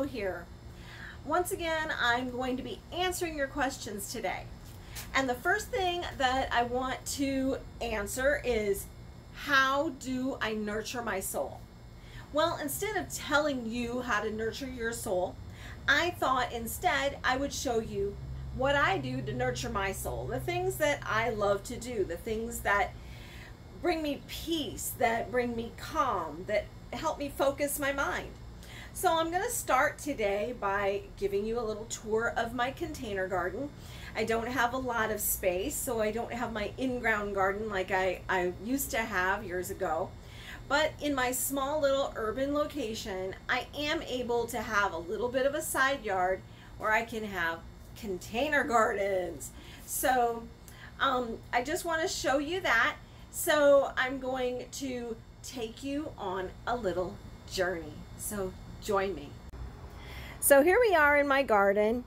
Willow here. Once again, I'm going to be answering your questions today. And the first thing that I want to answer is, how do I nurture my soul? Well, instead of telling you how to nurture your soul, I thought instead I would show you what I do to nurture my soul. The things that I love to do, the things that bring me peace, that bring me calm, that help me focus my mind. So I'm going to start today by giving you a little tour of my container garden. I don't have a lot of space, so I don't have my in-ground garden like I used to have years ago. But in my small little urban location, I am able to have a little bit of a side yard where I can have container gardens. So I just want to show you that. So I'm going to take you on a little journey. So join me. So here we are in my garden.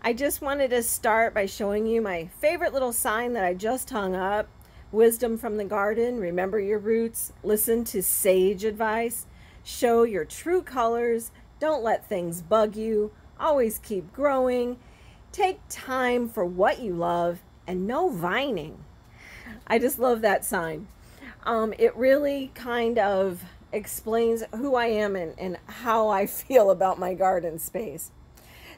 I just wanted to start by showing you my favorite little sign that I just hung up. Wisdom from the garden. Remember your roots. Listen to sage advice. Show your true colors. Don't let things bug you. Always keep growing. Take time for what you love, and no vining. I just love that sign. It really kind of explains who I am and how I feel about my garden space.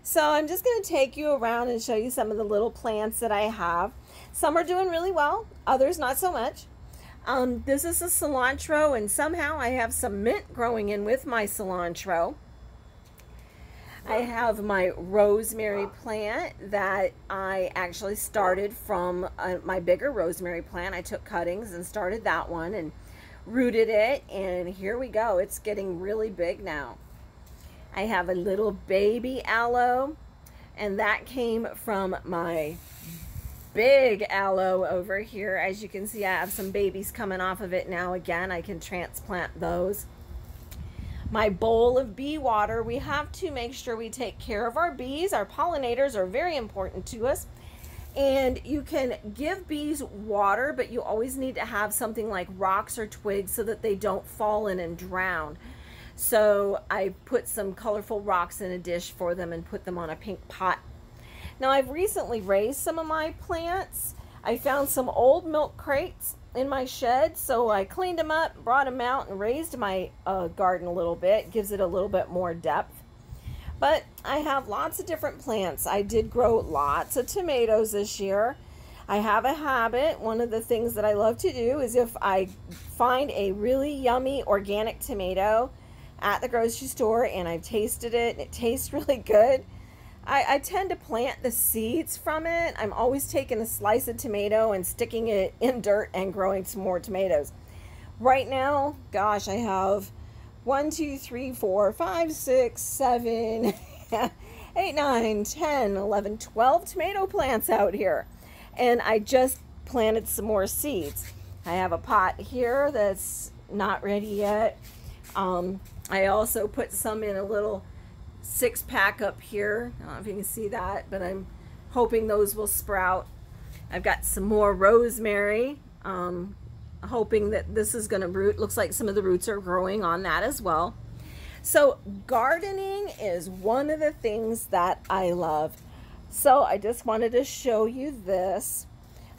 So I'm just going to take you around and show you some of the little plants that I have. Some are doing really well, others not so much. This is a cilantro, and somehow I have some mint growing in with my cilantro. I have my rosemary plant that I actually started from my bigger rosemary plant. I took cuttings and started that one and rooted it, and here we go. It's getting really big now. I have a little baby aloe, and that came from my big aloe over here. As you can see, I have some babies coming off of it now. Again, I can transplant those. My bowl of bee water. We have to make sure we take care of our bees. Our pollinators are very important to us. And you can give bees water, but you always need to have something like rocks or twigs so that they don't fall in and drown. So I put some colorful rocks in a dish for them and put them on a pink pot. Now I've recently raised some of my plants. I found some old milk crates in my shed, so I cleaned them up, brought them out, and raised my garden a little bit. Gives it a little bit more depth. But I have lots of different plants. I did grow lots of tomatoes this year. I have a habit. One of the things that I love to do is if I find a really yummy organic tomato at the grocery store and I've tasted it and it tastes really good, I tend to plant the seeds from it. I'm always taking a slice of tomato and sticking it in dirt and growing some more tomatoes. Right now, gosh, I have 1, 2, 3, 4, 5, 6, 7, 8, 9, 10, 11, 12 tomato plants out here. And I just planted some more seeds. I have a pot here that's not ready yet. I also put some in a little 6-pack up here. I don't know if you can see that, but I'm hoping those will sprout. I've got some more rosemary, hoping that this is going to root. Looks like some of the roots are growing on that as well. So gardening is one of the things that I love. So I just wanted to show you this.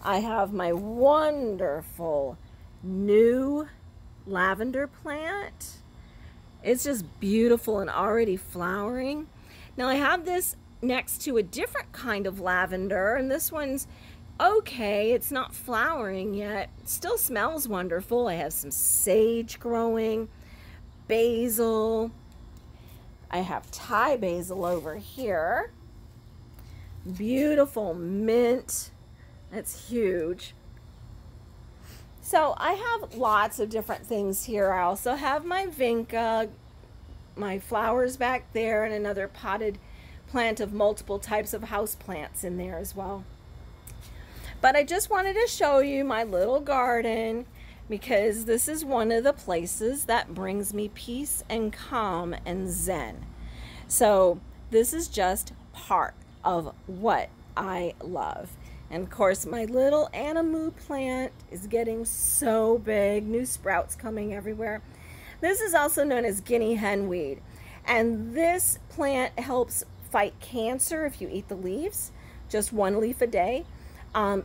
I have my wonderful new lavender plant. It's just beautiful and already flowering. Now I have this next to a different kind of lavender, and this one's okay. It's not flowering yet. It still smells wonderful. I have some sage growing, basil. I have Thai basil over here. Beautiful mint. That's huge. So I have lots of different things here. I also have my vinca, my flowers back there, and another potted plant of multiple types of house plants in there as well. But I just wanted to show you my little garden because this is one of the places that brings me peace and calm and zen. So this is just part of what I love. And of course, my little anamu plant is getting so big, new sprouts coming everywhere. This is also known as guinea hen weed. And this plant helps fight cancer if you eat the leaves, just 1 leaf a day.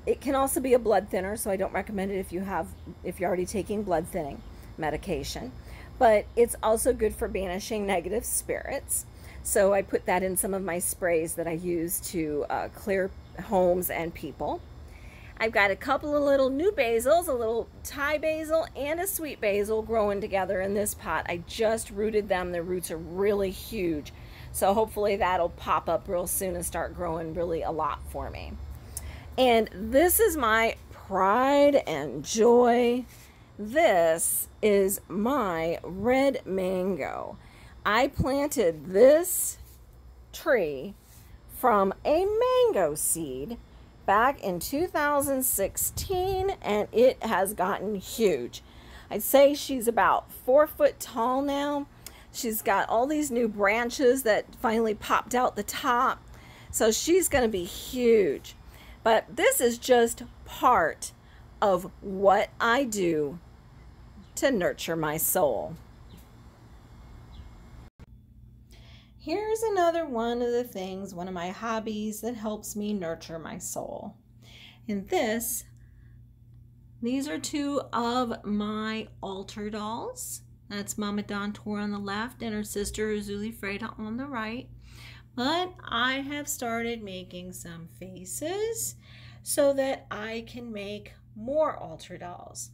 It can also be a blood thinner, so I don't recommend it if you're already taking blood thinning medication. But it's also good for banishing negative spirits. So I put that in some of my sprays that I use to clear homes and people. I've got a couple of little new basils, a little Thai basil and a sweet basil growing together in this pot. I just rooted them. The roots are really huge. So hopefully that'll pop up real soon and start growing really a lot for me. And this is my pride and joy. This is my red mango. I planted this tree from a mango seed back in 2016, and it has gotten huge. I'd say she's about 4 foot tall now. She's got all these new branches that finally popped out the top, so she's going to be huge. But this is just part of what I do to nurture my soul. Here's another one of the things, one of my hobbies that helps me nurture my soul. And these are 2 of my altar dolls. That's Mama Dontor on the left and her sister Uzuli Freda on the right. But I have started making some faces so that I can make more altar dolls.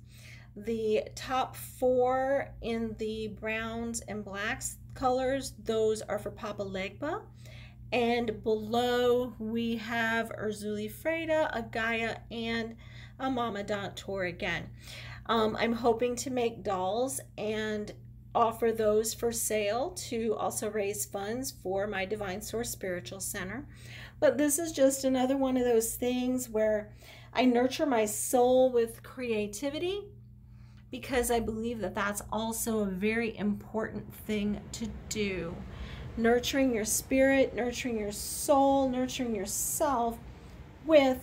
The top 4 in the browns and blacks colors, those are for Papa Legba. And below we have Uzuli Freda, a Gaia, and a Mama Dontor again. I'm hoping to make dolls and offer those for sale to also raise funds for my Divine Source Spiritual Center. But this is just another one of those things where I nurture my soul with creativity, because I believe that that's also a very important thing to do. Nurturing your spirit, nurturing your soul, nurturing yourself with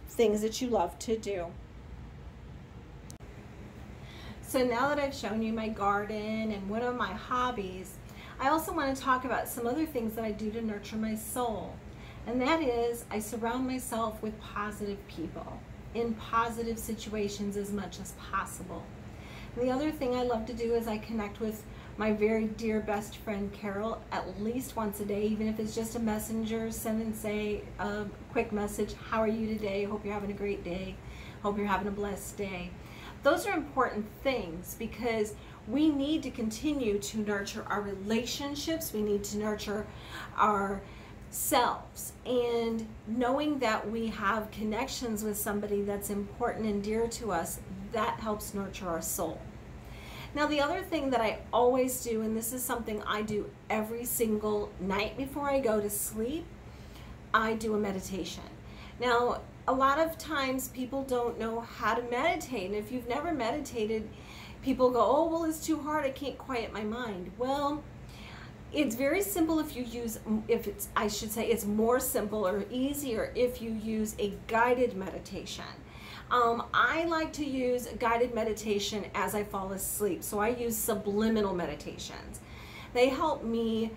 things that you love to do. So now that I've shown you my garden and one of my hobbies, I also want to talk about some other things that I do to nurture my soul. And that is, I surround myself with positive people in positive situations as much as possible. And the other thing I love to do is I connect with my very dear best friend Carol at least once a day, even if it's just a messenger, send and say a quick message, how are you today? Hope you're having a great day. Hope you're having a blessed day. Those are important things because we need to continue to nurture our relationships. We need to nurture ourselves. And knowing that we have connections with somebody that's important and dear to us, that helps nurture our soul. Now, the other thing that I always do, and this is something I do every single night before I go to sleep, I do a meditation. Now, a lot of times people don't know how to meditate, and if you've never meditated, people go, oh, well, it's too hard, I can't quiet my mind. Well, it's very simple if you use, I should say it's more simple or easier if you use a guided meditation. I like to use guided meditation as I fall asleep, so I use subliminal meditations. They help me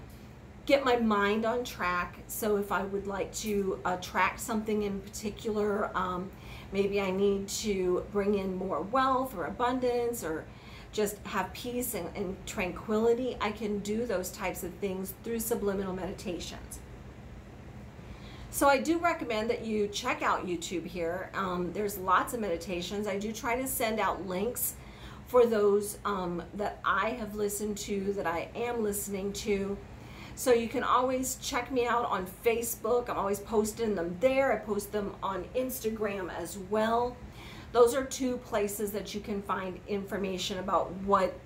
get my mind on track. So if I would like to attract something in particular, maybe I need to bring in more wealth or abundance or just have peace and tranquility, I can do those types of things through subliminal meditations. So I do recommend that you check out YouTube here. There's lots of meditations. I do try to send out links for those that I have listened to, that I am listening to. So you can always check me out on Facebook. I'm always posting them there. I post them on Instagram as well. Those are 2 places that you can find information about what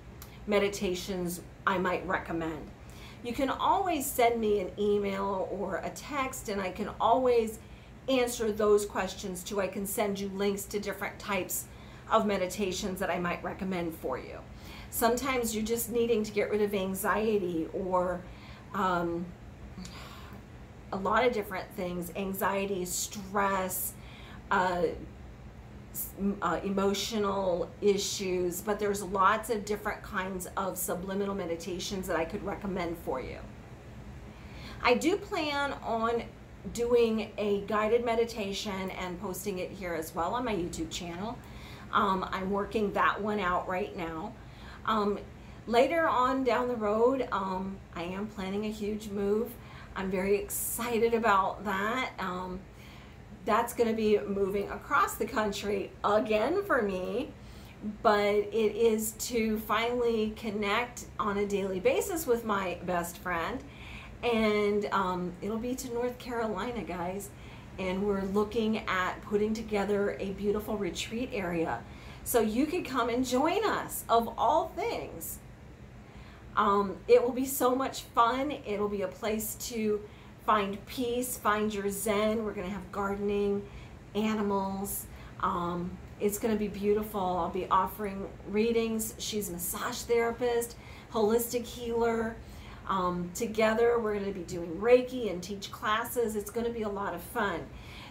meditations I might recommend. You can always send me an email or a text, and I can always answer those questions too. I can send you links to different types of meditations that I might recommend for you. Sometimes you're just needing to get rid of anxiety or a lot of different things, anxiety, stress, emotional issues, but there's lots of different kinds of subliminal meditations that I could recommend for you. I do plan on doing a guided meditation and posting it here as well on my YouTube channel. I'm working that one out right now. Later on down the road, I am planning a huge move. I'm very excited about that. That's going to be moving across the country again for me, but it is to finally connect on a daily basis with my best friend, and it'll be to North Carolina, guys, and we're looking at putting together a beautiful retreat area so you could come and join us, of all things. It will be so much fun. It'll be a place to find peace, find your zen. We're going to have gardening, animals. It's going to be beautiful. I'll be offering readings. She's a massage therapist, holistic healer. Together, we're going to be doing Reiki and teach classes. It's going to be a lot of fun.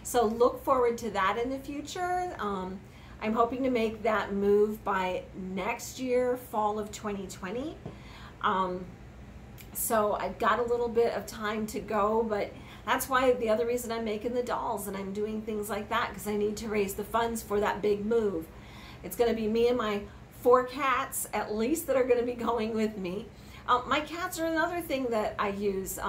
So look forward to that in the future. I'm hoping to make that move by next year, fall of 2020. So I've got a little bit of time to go, but that's why the other reason I'm making the dolls and I'm doing things like that, because I need to raise the funds for that big move. It's going to be me and my 4 cats at least that are going to be going with me. My cats are another thing that I use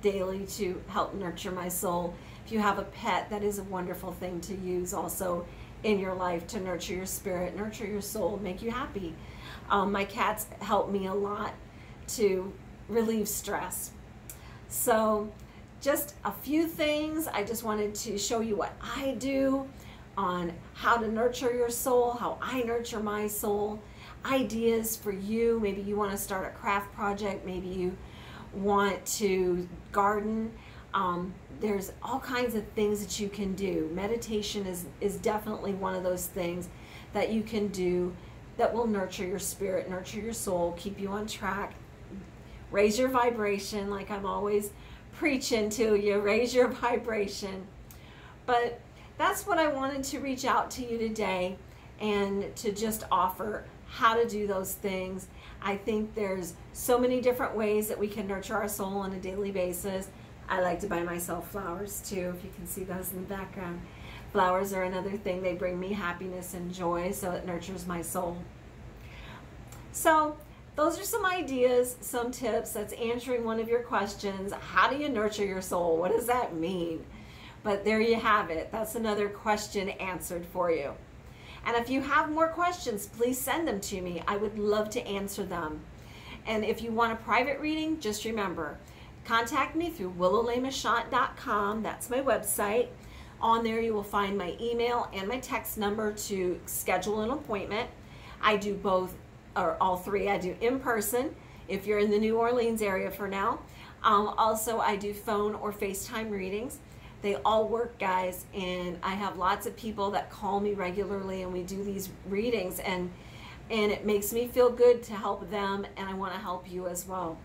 daily to help nurture my soul. If you have a pet, that is a wonderful thing to use also in your life to nurture your spirit, nurture your soul, make you happy. My cats help me a lot to relieve stress. So just a few things. I just wanted to show you what I do on how to nurture your soul, how I nurture my soul, ideas for you. Maybe you want to start a craft project, maybe you want to garden. There's all kinds of things that you can do. Meditation is definitely one of those things that you can do that will nurture your spirit, nurture your soul, keep you on track, raise your vibration, like I'm always preaching to you, raise your vibration. But that's what I wanted to reach out to you today and to just offer how to do those things. I think there's so many different ways that we can nurture our soul on a daily basis. I like to buy myself flowers too, if you can see those in the background. Flowers are another thing. They bring me happiness and joy, so it nurtures my soul. So those are some ideas, some tips. That's answering one of your questions. How do you nurture your soul? What does that mean? But there you have it. That's another question answered for you. And if you have more questions, please send them to me. I would love to answer them. And if you want a private reading, just remember, contact me through willowlamashant.com. That's my website. On there you will find my email and my text number to schedule an appointment. I do both, or all three. I do in person if you're in the New Orleans area for now. Also, I do phone or FaceTime readings. They all work, guys, and I have lots of people that call me regularly and we do these readings, and it makes me feel good to help them, and I want to help you as well.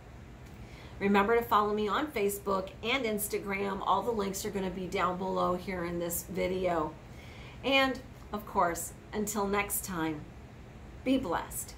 Remember to follow me on Facebook and Instagram. All the links are going to be down below here in this video. And of course, until next time, be blessed.